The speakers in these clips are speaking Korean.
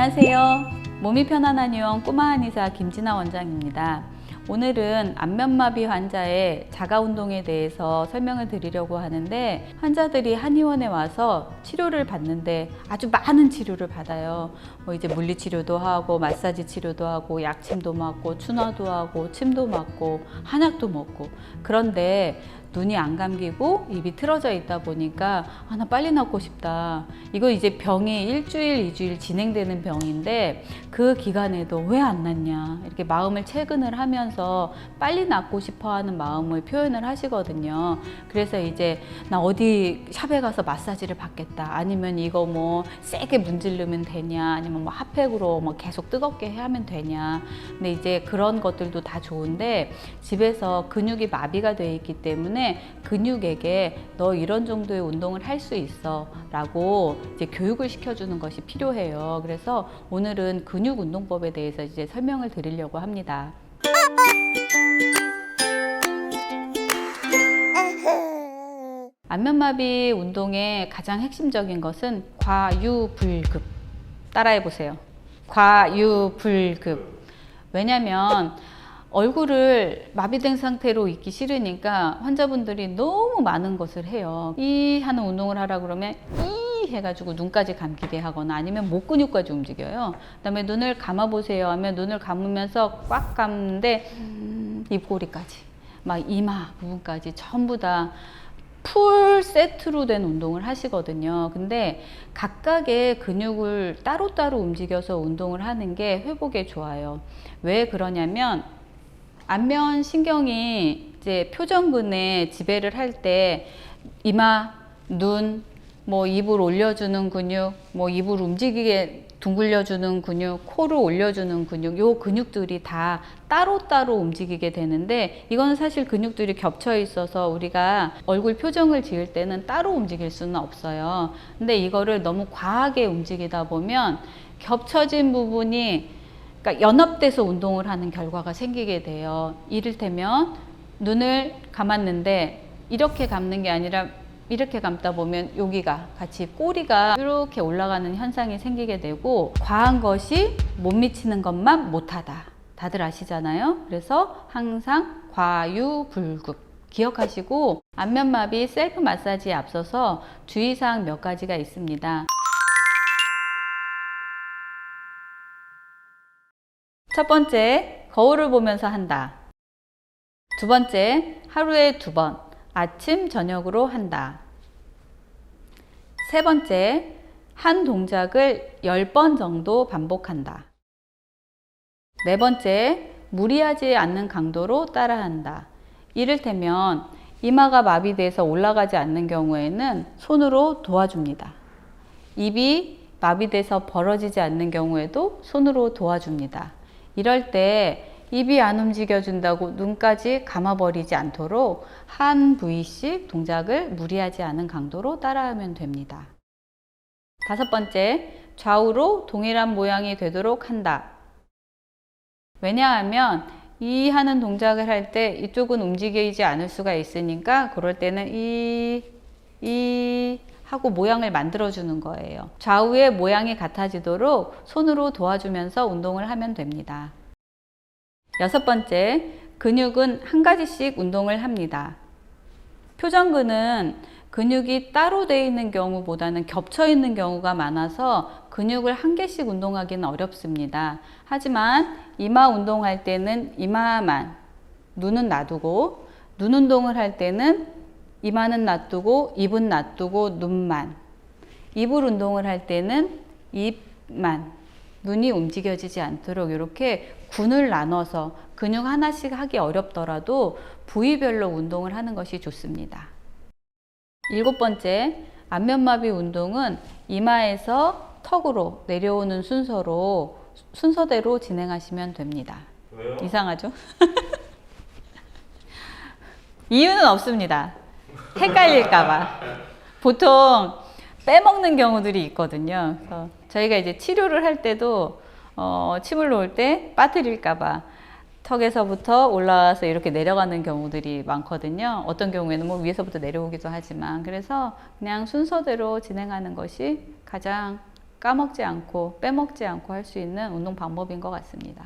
안녕하세요. 몸이 편안한 유형 꼬마 한의사 김진아 원장입니다. 오늘은 안면마비 환자의 자가운동에 대해서 설명을 드리려고 하는데, 환자들이 한의원에 와서 치료를 받는데 아주 많은 치료를 받아요. 이제 물리치료도 하고 마사지 치료도 하고 약침도 맞고 추나도 하고 침도 맞고 한약도 먹고, 그런데 눈이 안 감기고 입이 틀어져 있다 보니까 나 빨리 낫고 싶다. 이거 이제 병이 일주일, 2주일 진행되는 병인데 그 기간에도 왜 안 낫냐, 이렇게 마음을 체근을 하면서 빨리 낫고 싶어 하는 마음을 표현을 하시거든요. 그래서 이제 나 어디 샵에 가서 마사지를 받겠다, 아니면 이거 뭐 세게 문지르면 되냐, 아니면 뭐 핫팩으로 뭐 계속 뜨겁게 하면 되냐. 근데 이제 그런 것들도 다 좋은데, 집에서 근육이 마비가 되어 있기 때문에 근육에게 너 이런 정도의 운동을 할 수 있어 라고 이제 교육을 시켜주는 것이 필요해요. 그래서 오늘은 근육 운동법에 대해서 이제 설명을 드리려고 합니다. 안면마비 운동의 가장 핵심적인 것은 과유불급. 따라해 보세요. 과유불급. 왜냐면 얼굴을 마비된 상태로 있기 싫으니까 환자분들이 너무 많은 것을 해요. 이 하는 운동을 하라 그러면 이 해가지고 눈까지 감기게 하거나, 아니면 목 근육까지 움직여요. 그 다음에 눈을 감아 보세요 하면 눈을 감으면서 꽉 감는데 입꼬리까지, 막 이마 부분까지 전부 다 풀 세트로 된 운동을 하시거든요. 근데 각각의 근육을 따로따로 움직여서 운동을 하는 게 회복에 좋아요. 왜 그러냐면, 안면 신경이 이제 표정근에 지배를 할 때 이마, 눈, 뭐 입을 올려주는 근육, 뭐 입을 움직이게 둥글려주는 근육, 코를 올려주는 근육, 요 근육들이 다 따로따로 움직이게 되는데, 이거는 사실 근육들이 겹쳐 있어서 우리가 얼굴 표정을 지을 때는 따로 움직일 수는 없어요. 근데 이거를 너무 과하게 움직이다 보면 겹쳐진 부분이, 그러니까 연합돼서 운동을 하는 결과가 생기게 돼요. 이를테면 눈을 감았는데 이렇게 감는 게 아니라 이렇게 감다 보면 여기가 같이 꼬리가 이렇게 올라가는 현상이 생기게 되고, 과한 것이 못 미치는 것만 못하다. 다들 아시잖아요. 그래서 항상 과유불급 기억하시고, 안면마비 셀프 마사지에 앞서서 주의사항 몇 가지가 있습니다. 첫 번째, 거울을 보면서 한다. 두 번째, 하루에 2번, 아침, 저녁으로 한다. 세 번째, 한 동작을 10번 정도 반복한다. 네 번째, 무리하지 않는 강도로 따라한다. 이를테면 이마가 마비돼서 올라가지 않는 경우에는 손으로 도와줍니다. 입이 마비돼서 벌어지지 않는 경우에도 손으로 도와줍니다. 이럴 때 입이 안 움직여준다고 눈까지 감아버리지 않도록 한 부위씩 동작을 무리하지 않은 강도로 따라하면 됩니다. 다섯 번째, 좌우로 동일한 모양이 되도록 한다. 왜냐하면 이 하는 동작을 할 때 이쪽은 움직이지 않을 수가 있으니까, 그럴 때는 이 하고 모양을 만들어주는 거예요. 좌우의 모양이 같아지도록 손으로 도와주면서 운동을 하면 됩니다. 여섯 번째, 근육은 한 가지씩 운동을 합니다. 표정근은 근육이 따로 되어 있는 경우보다는 겹쳐 있는 경우가 많아서 근육을 한 개씩 운동하기는 어렵습니다. 하지만 이마 운동할 때는 이마만, 눈은 놔두고, 눈 운동을 할 때는 이마는 놔두고 입은 놔두고 눈만, 입을 운동을 할 때는 입만, 눈이 움직여지지 않도록 이렇게 군을 나눠서 근육 하나씩 하기 어렵더라도 부위별로 운동을 하는 것이 좋습니다. 일곱 번째, 안면마비 운동은 이마에서 턱으로 내려오는 순서대로 진행하시면 됩니다. 왜요? 이상하죠? 이유는 없습니다. 헷갈릴까봐. 보통 빼먹는 경우들이 있거든요. 그래서 저희가 이제 치료를 할 때도 침을 놓을 때 빠뜨릴까봐 턱에서부터 올라와서 이렇게 내려가는 경우들이 많거든요. 어떤 경우에는 뭐 위에서부터 내려오기도 하지만, 그래서 그냥 순서대로 진행하는 것이 가장 까먹지 않고 빼먹지 않고 할 수 있는 운동 방법인 것 같습니다.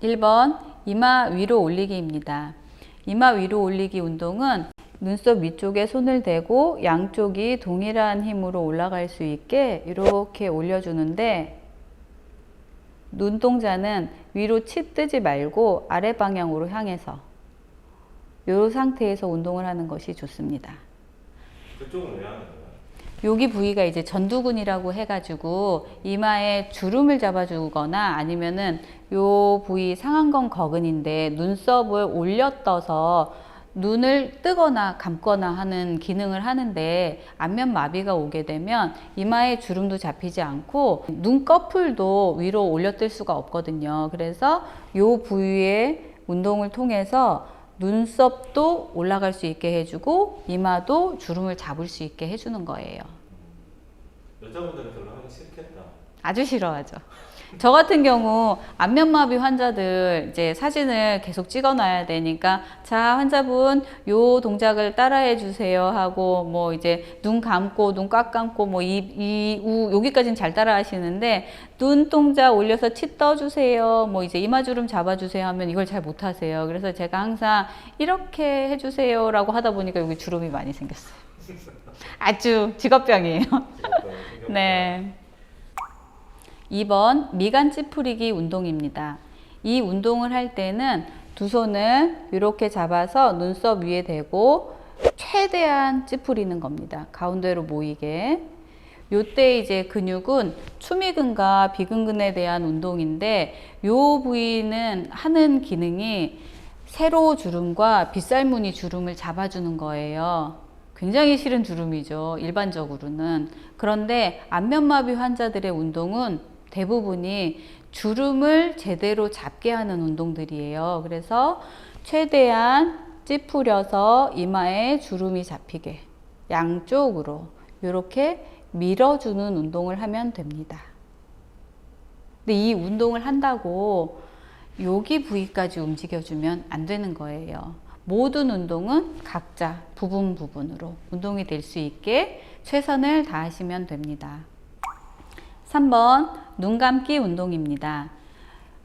1번 이마 위로 올리기입니다. 이마 위로 올리기 운동은 눈썹 위쪽에 손을 대고 양쪽이 동일한 힘으로 올라갈 수 있게 이렇게 올려주는데, 눈동자는 위로 치 뜨지 말고 아래 방향으로 향해서 이 상태에서 운동을 하는 것이 좋습니다. 그쪽은 왜 하는 거예요? 여기 부위가 이제 전두근이라고 해가지고 이마에 주름을 잡아주거나 아니면은 요 부위 상안검 거근인데 눈썹을 올려 떠서 눈을 뜨거나 감거나 하는 기능을 하는데, 안면 마비가 오게 되면 이마에 주름도 잡히지 않고 눈꺼풀도 위로 올려 뜰 수가 없거든요. 그래서 요 부위의 운동을 통해서 눈썹도 올라갈 수 있게 해주고 이마도 주름을 잡을 수 있게 해주는 거예요. 여자분들은 별로 하기 싫겠다. 아주 싫어하죠. 저 같은 경우 안면마비 환자들 이제 사진을 계속 찍어 놔야 되니까, 자, 환자분 요 동작을 따라해 주세요 하고 뭐 이제 눈 감고 눈 꽉 감고 뭐 우 여기까지는 잘 따라 하시는데, 눈동자 올려서 치 떠 주세요, 뭐 이제 이마주름 잡아 주세요 하면 이걸 잘 못 하세요. 그래서 제가 항상 이렇게 해 주세요라고 하다 보니까 여기 주름이 많이 생겼어요. 아주 직업병이에요. 네. 2번 미간 찌푸리기 운동입니다. 이 운동을 할 때는 두 손을 이렇게 잡아서 눈썹 위에 대고 최대한 찌푸리는 겁니다. 가운데로 모이게. 요때 이제 근육은 추미근과 비근근에 대한 운동인데, 요 부위는 하는 기능이 세로 주름과 빗살무늬 주름을 잡아주는 거예요. 굉장히 싫은 주름이죠, 일반적으로는. 그런데 안면마비 환자들의 운동은 대부분이 주름을 제대로 잡게 하는 운동들이에요. 그래서 최대한 찌푸려서 이마에 주름이 잡히게 양쪽으로 이렇게 밀어주는 운동을 하면 됩니다. 근데 이 운동을 한다고 여기 부위까지 움직여주면 안 되는 거예요. 모든 운동은 각자 부분으로 운동이 될 수 있게 최선을 다하시면 됩니다. 3번 눈 감기 운동입니다.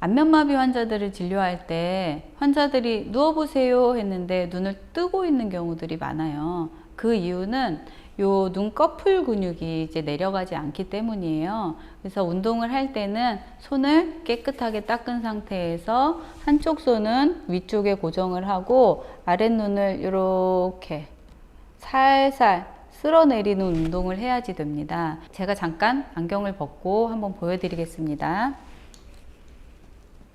안면마비 환자들을 진료할 때 환자들이 누워보세요 했는데 눈을 뜨고 있는 경우들이 많아요. 그 이유는 요 눈꺼풀 근육이 이제 내려가지 않기 때문이에요. 그래서 운동을 할 때는 손을 깨끗하게 닦은 상태에서 한쪽 손은 위쪽에 고정을 하고 아랫눈을 이렇게 살살 쓸어내리는 운동을 해야지 됩니다. 제가 잠깐 안경을 벗고 한번 보여드리겠습니다.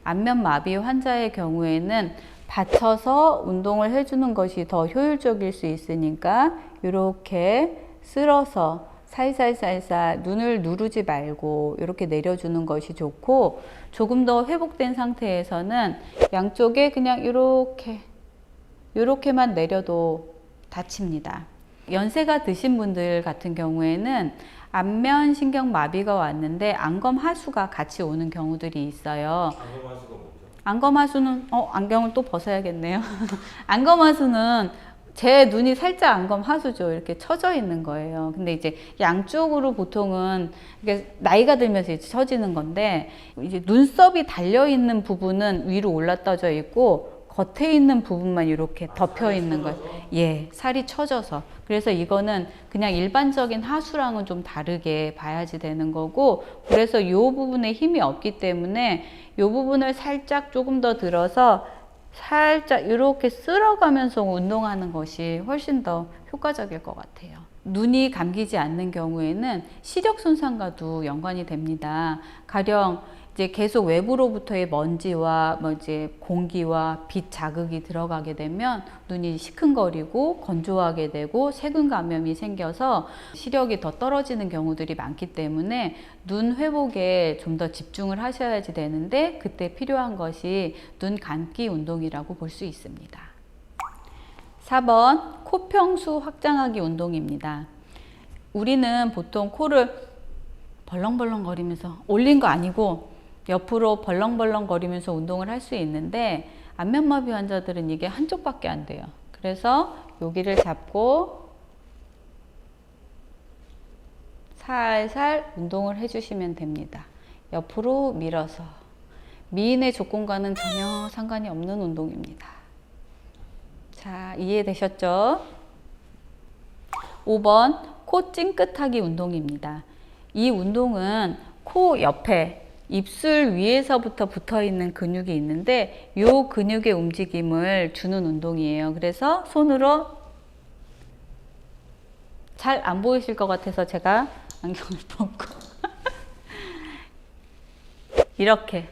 안면마비 환자의 경우에는 받쳐서 운동을 해주는 것이 더 효율적일 수 있으니까 이렇게 쓸어서 살살살살 눈을 누르지 말고 이렇게 내려주는 것이 좋고, 조금 더 회복된 상태에서는 양쪽에 그냥 이렇게만 내려도 다칩니다. 연세가 드신 분들 같은 경우에는 안면 신경 마비가 왔는데 안검 하수가 같이 오는 경우들이 있어요. 안검 하수가 뭐죠? 안검 하수는 안경을 또 벗어야겠네요. 안검 하수는 제 눈이 살짝 안검 하수죠. 이렇게 처져 있는 거예요. 근데 이제 양쪽으로 보통은 이게 나이가 들면서 이제 처지는 건데, 이제 눈썹이 달려 있는 부분은 위로 올라떠져 있고 겉에 있는 부분만 이렇게 덮여 있는 거예요. 예, 살이 처져서. 그래서 이거는 그냥 일반적인 하수랑은 좀 다르게 봐야지 되는 거고, 그래서 이 부분에 힘이 없기 때문에 이 부분을 살짝 조금 더 들어서 살짝 이렇게 쓸어가면서 운동하는 것이 훨씬 더 효과적일 것 같아요. 눈이 감기지 않는 경우에는 시력 손상과도 연관이 됩니다. 가령 이제 계속 외부로부터의 먼지와 뭐 이제 공기와 빛 자극이 들어가게 되면 눈이 시큰거리고 건조하게 되고 세균 감염이 생겨서 시력이 더 떨어지는 경우들이 많기 때문에 눈 회복에 좀 더 집중을 하셔야지 되는데, 그때 필요한 것이 눈 감기 운동이라고 볼 수 있습니다. 4번 코평수 확장하기 운동입니다. 우리는 보통 코를 벌렁벌렁 거리면서 올린 거 아니고 옆으로 벌렁벌렁 거리면서 운동을 할 수 있는데, 안면마비 환자들은 이게 한쪽밖에 안 돼요. 그래서 여기를 잡고 살살 운동을 해주시면 됩니다. 옆으로 밀어서. 미인의 조건과는 전혀 상관이 없는 운동입니다. 자, 이해되셨죠? 5번 코 찡긋하기 운동입니다. 이 운동은 코 옆에 입술 위에서부터 붙어 있는 근육이 있는데 이 근육의 움직임을 주는 운동이에요. 그래서 손으로 잘 안 보이실 것 같아서 제가 안경을 벗고 이렇게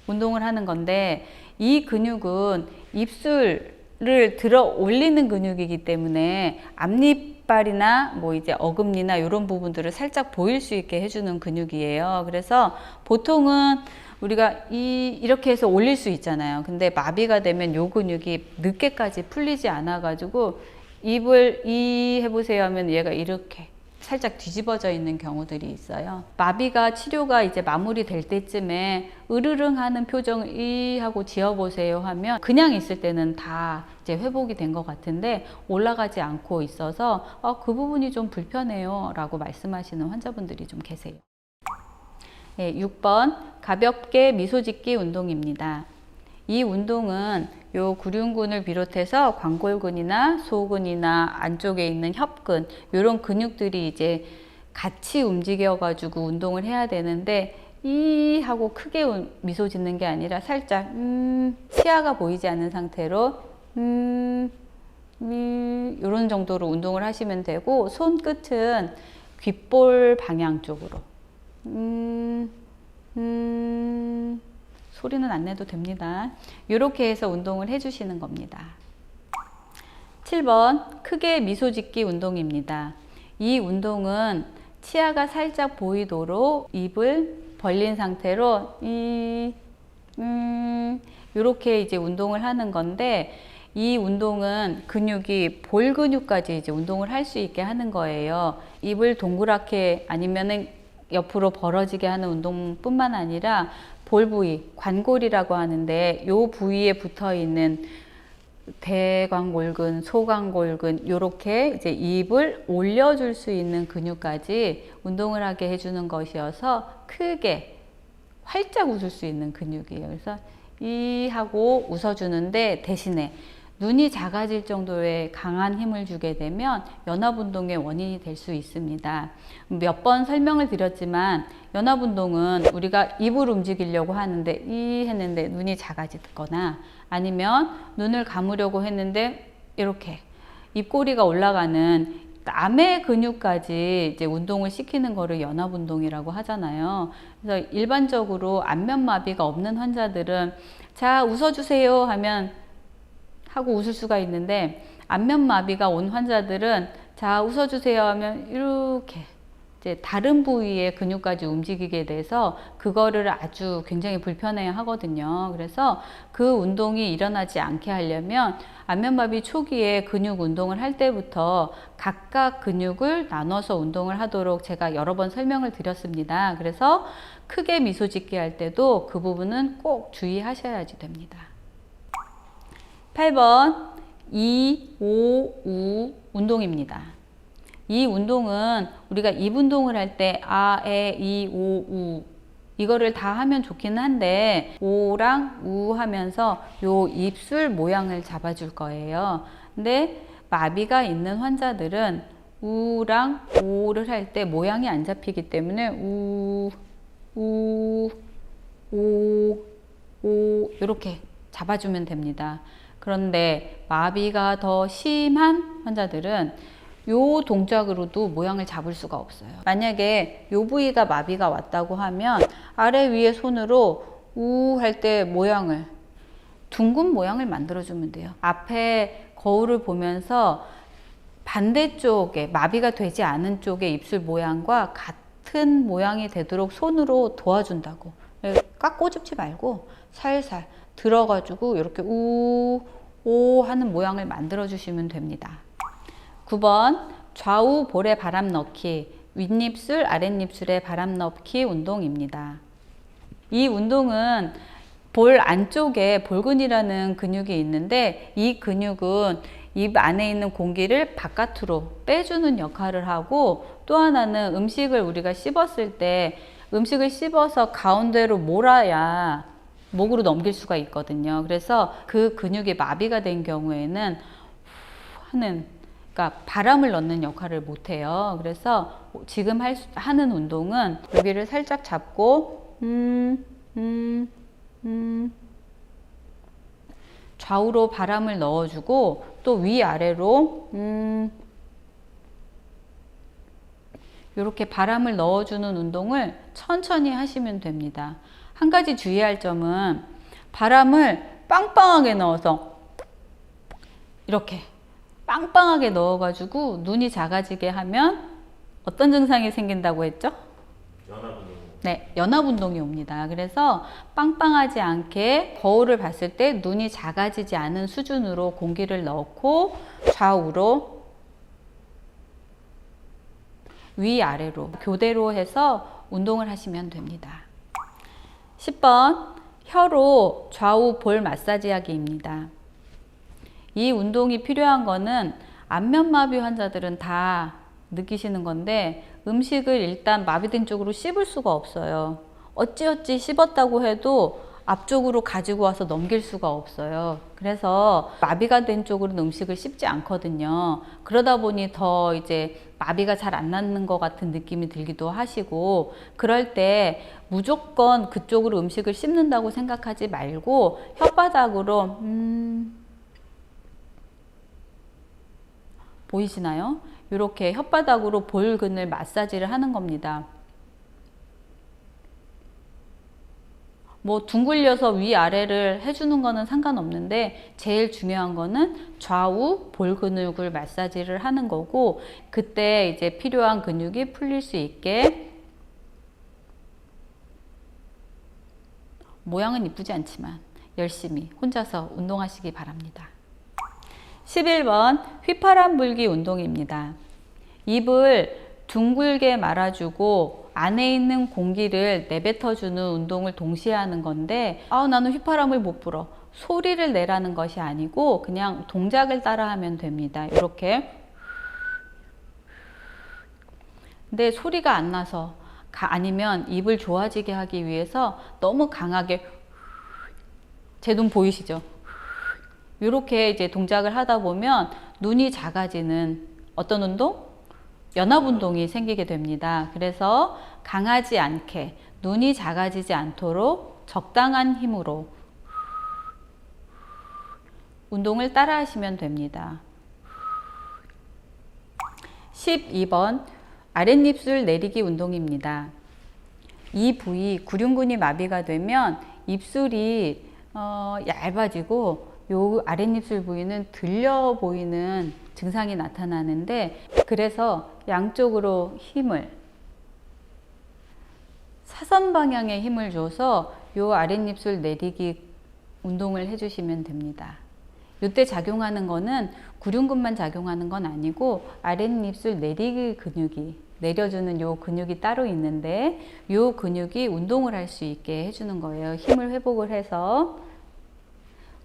운동을 하는 건데 이 근육은 입술을 들어 올리는 근육이기 때문에 앞니빨이나 뭐 이제 어금니나 이런 부분들을 살짝 보일 수 있게 해주는 근육이에요. 그래서 보통은 우리가 이렇게 해서 올릴 수 있잖아요. 근데 마비가 되면 요 근육이 늦게까지 풀리지 않아 가지고 입을 해보세요 하면 얘가 이렇게 살짝 뒤집어져 있는 경우들이 있어요. 마비가 치료가 이제 마무리될 때쯤에 으르릉 하는 표정을 하고 지어보세요 하면 그냥 있을 때는 다 이제 회복이 된 것 같은데 올라가지 않고 있어서 그 부분이 좀 불편해요 라고 말씀하시는 환자분들이 좀 계세요. 네, 6번 가볍게 미소 짓기 운동입니다. 이 운동은 요 구륜근을 비롯해서 광골근이나 소근이나 안쪽에 있는 협근 이런 근육들이 이제 같이 움직여 가지고 운동을 해야 되는데 하고 크게 미소 짓는 게 아니라 살짝 시야가 보이지 않는 상태로 이런 정도로 운동을 하시면 되고 손끝은 귓볼 방향 쪽으로 소리는 안 내도 됩니다. 이렇게 해서 운동을 해주시는 겁니다. 7번 크게 미소 짓기 운동입니다. 이 운동은 치아가 살짝 보이도록 입을 벌린 상태로 이렇게 이제 운동을 하는 건데 이 운동은 근육이 볼 근육까지 이제 운동을 할 수 있게 하는 거예요. 입을 동그랗게 아니면은 옆으로 벌어지게 하는 운동뿐만 아니라 볼 부위, 관골이라고 하는데 이 부위에 붙어 있는 대광골근, 소광골근 이렇게 이제 입을 올려줄 수 있는 근육까지 운동을 하게 해주는 것이어서 크게 활짝 웃을 수 있는 근육이에요. 그래서 하고 웃어주는데 대신에 눈이 작아질 정도의 강한 힘을 주게 되면 연합운동의 원인이 될 수 있습니다. 몇 번 설명을 드렸지만 연합운동은 우리가 입을 움직이려고 하는데 했는데 눈이 작아지거나 아니면 눈을 감으려고 했는데 이렇게 입꼬리가 올라가는 남의 근육까지 이제 운동을 시키는 거를 연합운동이라고 하잖아요. 그래서 일반적으로 안면마비가 없는 환자들은 자 웃어주세요 하면 하고 웃을 수가 있는데 안면마비가 온 환자들은 자 웃어주세요 하면 이렇게 이제 다른 부위의 근육까지 움직이게 돼서 그거를 아주 굉장히 불편해 하거든요. 그래서 그 운동이 일어나지 않게 하려면 안면마비 초기에 근육 운동을 할 때부터 각각 근육을 나눠서 운동을 하도록 제가 여러 번 설명을 드렸습니다. 그래서 크게 미소 짓기 할 때도 그 부분은 꼭 주의하셔야지 됩니다. 8번 2, 5, 우 운동입니다. 이 운동은 우리가 입 운동을 할 때 아, 에, 이, 오, 우 이거를 다 하면 좋긴 한데 오랑 우 하면서 요 입술 모양을 잡아줄 거예요. 근데 마비가 있는 환자들은 우랑 오를 할 때 모양이 안 잡히기 때문에 우, 오 이렇게 잡아주면 됩니다. 그런데 마비가 더 심한 환자들은 요 동작으로도 모양을 잡을 수가 없어요. 만약에 요 부위가 마비가 왔다고 하면 아래 위에 손으로 우 할 때 모양을 둥근 모양을 만들어주면 돼요. 앞에 거울을 보면서 반대쪽에 마비가 되지 않은 쪽의 입술 모양과 같은 모양이 되도록 손으로 도와준다고. 꽉 꼬집지 말고 살살 들어가지고 이렇게 우, 오 하는 모양을 만들어 주시면 됩니다. 9번 좌우 볼에 바람 넣기, 윗입술, 아랫입술에 바람 넣기 운동입니다. 이 운동은 볼 안쪽에 볼근이라는 근육이 있는데 이 근육은 입 안에 있는 공기를 바깥으로 빼주는 역할을 하고, 또 하나는 음식을 우리가 씹었을 때 음식을 씹어서 가운데로 몰아야 목으로 넘길 수가 있거든요. 그래서 그 근육이 마비가 된 경우에는 그러니까 바람을 넣는 역할을 못 해요. 그래서 지금 하는 운동은 여기를 살짝 잡고 좌우로 바람을 넣어주고, 또 위아래로 이렇게 바람을 넣어주는 운동을 천천히 하시면 됩니다. 한 가지 주의할 점은 바람을 빵빵하게 넣어서 이렇게 빵빵하게 넣어가지고 눈이 작아지게 하면 어떤 증상이 생긴다고 했죠? 연합운동. 네, 연합운동이 옵니다. 그래서 빵빵하지 않게 거울을 봤을 때 눈이 작아지지 않은 수준으로 공기를 넣고 좌우로 위아래로 교대로 해서 운동을 하시면 됩니다. 10번 혀로 좌우 볼 마사지 하기입니다. 이 운동이 필요한 거는 안면마비 환자들은 다 느끼시는 건데, 음식을 일단 마비된 쪽으로 씹을 수가 없어요. 어찌어찌 씹었다고 해도 앞쪽으로 가지고 와서 넘길 수가 없어요. 그래서 마비가 된 쪽으로는 음식을 씹지 않거든요. 그러다 보니 더 이제 마비가 잘 안 낫는 것 같은 느낌이 들기도 하시고, 그럴 때 무조건 그쪽으로 음식을 씹는다고 생각하지 말고 혓바닥으로 보이시나요? 이렇게 혓바닥으로 볼근을 마사지를 하는 겁니다. 뭐 둥글려서 위아래를 해주는 거는 상관없는데, 제일 중요한 거는 좌우 볼 근육을 마사지를 하는 거고, 그때 이제 필요한 근육이 풀릴 수 있게, 모양은 이쁘지 않지만 열심히 혼자서 운동하시기 바랍니다. 11번 휘파람 불기 운동입니다. 입을 둥글게 말아주고 안에 있는 공기를 내뱉어주는 운동을 동시에 하는 건데, 나는 휘파람을 못 불어, 소리를 내라는 것이 아니고 그냥 동작을 따라 하면 됩니다. 이렇게. 근데 소리가 안 나서, 아니면 입을 좋아지게 하기 위해서 너무 강하게, 제 눈 보이시죠? 이렇게 이제 동작을 하다 보면 눈이 작아지는 어떤 운동? 연합운동이 생기게 됩니다. 그래서 강하지 않게, 눈이 작아지지 않도록 적당한 힘으로 운동을 따라 하시면 됩니다. 12번 아랫입술 내리기 운동입니다. 이 부위, 구륜근이 마비가 되면 입술이 얇아지고 요 아랫입술 부위는 들려 보이는 증상이 나타나는데, 그래서 양쪽으로 힘을, 사선 방향에 힘을 줘서 요 아랫입술 내리기 운동을 해주시면 됩니다. 이때 작용하는 거는 구륜근만 작용하는 건 아니고 아랫입술 내리기 근육이, 내려주는 요 근육이 따로 있는데, 요 근육이 운동을 할 수 있게 해주는 거예요. 힘을 회복을 해서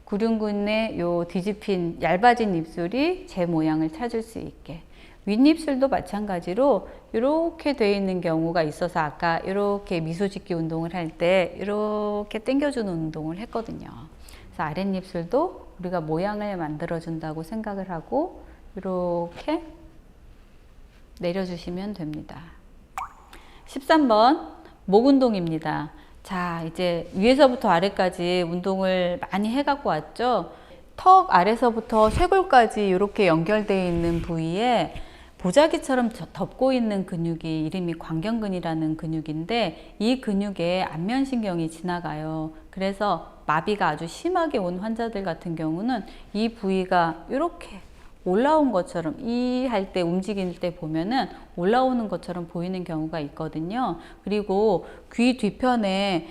구륜근의 요 뒤집힌 얇아진 입술이 제 모양을 찾을 수 있게. 윗입술도 마찬가지로 이렇게 되어 있는 경우가 있어서 아까 이렇게 미소 짓기 운동을 할 때 이렇게 당겨주는 운동을 했거든요. 그래서 아랫입술도 우리가 모양을 만들어준다고 생각을 하고 이렇게 내려주시면 됩니다. 13번 목 운동입니다. 자, 이제 위에서부터 아래까지 운동을 많이 해갖고 왔죠. 턱 아래서부터 쇄골까지 이렇게 연결되어 있는 부위에 보자기처럼 덮고 있는 근육이 이름이 광견근이라는 근육인데, 이 근육에 안면신경이 지나가요. 그래서 마비가 아주 심하게 온 환자들 같은 경우는 이 부위가 이렇게 올라온 것처럼, 이 할 때 움직일 때 보면은 올라오는 것처럼 보이는 경우가 있거든요. 그리고 귀 뒤편에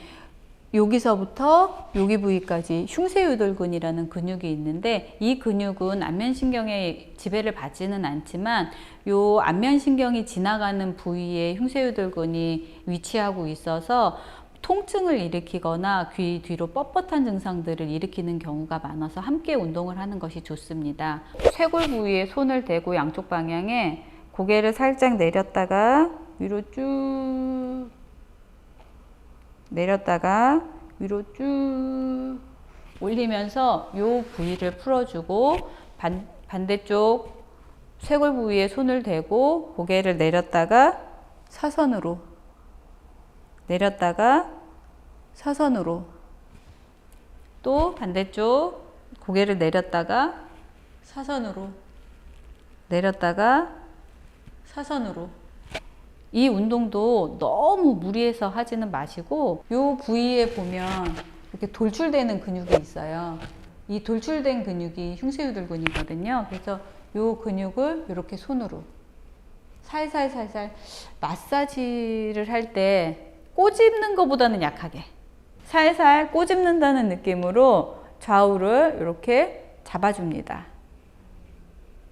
여기서부터 여기 부위까지 흉쇄유돌근이라는 근육이 있는데, 이 근육은 안면신경에 지배를 받지는 않지만 요 안면신경이 지나가는 부위에 흉쇄유돌근이 위치하고 있어서 통증을 일으키거나 귀 뒤로 뻣뻣한 증상들을 일으키는 경우가 많아서 함께 운동을 하는 것이 좋습니다. 쇄골 부위에 손을 대고 양쪽 방향에 고개를 살짝 내렸다가 위로 쭉 내렸다가 위로 쭉 올리면서 이 부위를 풀어주고 반대쪽 쇄골 부위에 손을 대고 고개를 내렸다가 사선으로 내렸다가 사선으로 또 반대쪽 고개를 내렸다가 사선으로 내렸다가 사선으로 이 운동도 너무 무리해서 하지는 마시고 이 부위에 보면 이렇게 돌출되는 근육이 있어요. 이 돌출된 근육이 흉쇄유돌근이거든요. 그래서 이 근육을 이렇게 손으로 살살살살 마사지를 할 때 꼬집는 것보다는 약하게 살살 꼬집는다는 느낌으로 좌우를 이렇게 잡아줍니다.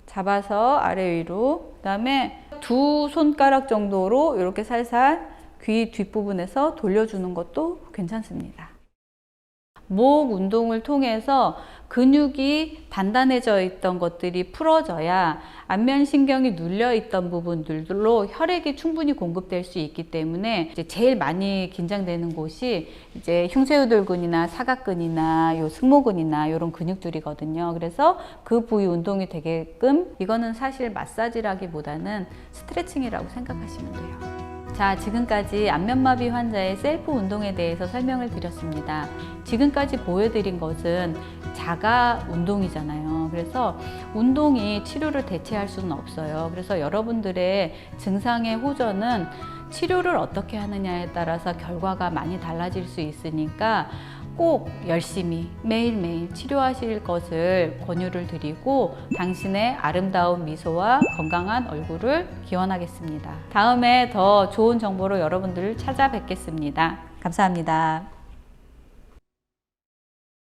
잡아서 아래 위로, 그 다음에 두 손가락 정도로 이렇게 살살 귀 뒷부분에서 돌려주는 것도 괜찮습니다. 목 운동을 통해서 근육이 단단해져 있던 것들이 풀어져야 안면신경이 눌려 있던 부분들로 혈액이 충분히 공급될 수 있기 때문에 이제 제일 많이 긴장되는 곳이 이제 흉쇄유돌근이나 사각근이나 요 승모근이나 이런 근육들이거든요. 그래서 그 부위 운동이 되게끔 이거는 사실 마사지라기보다는 스트레칭이라고 생각하시면 돼요. 자, 지금까지 안면마비 환자의 셀프 운동에 대해서 설명을 드렸습니다. 지금까지 보여드린 것은 자가 운동이잖아요. 그래서 운동이 치료를 대체할 수는 없어요. 그래서 여러분들의 증상의 호전은 치료를 어떻게 하느냐에 따라서 결과가 많이 달라질 수 있으니까 꼭 열심히 매일매일 치료하실 것을 권유를 드리고 당신의 아름다운 미소와 건강한 얼굴을 기원하겠습니다. 다음에 더 좋은 정보로 여러분들을 찾아뵙겠습니다. 감사합니다.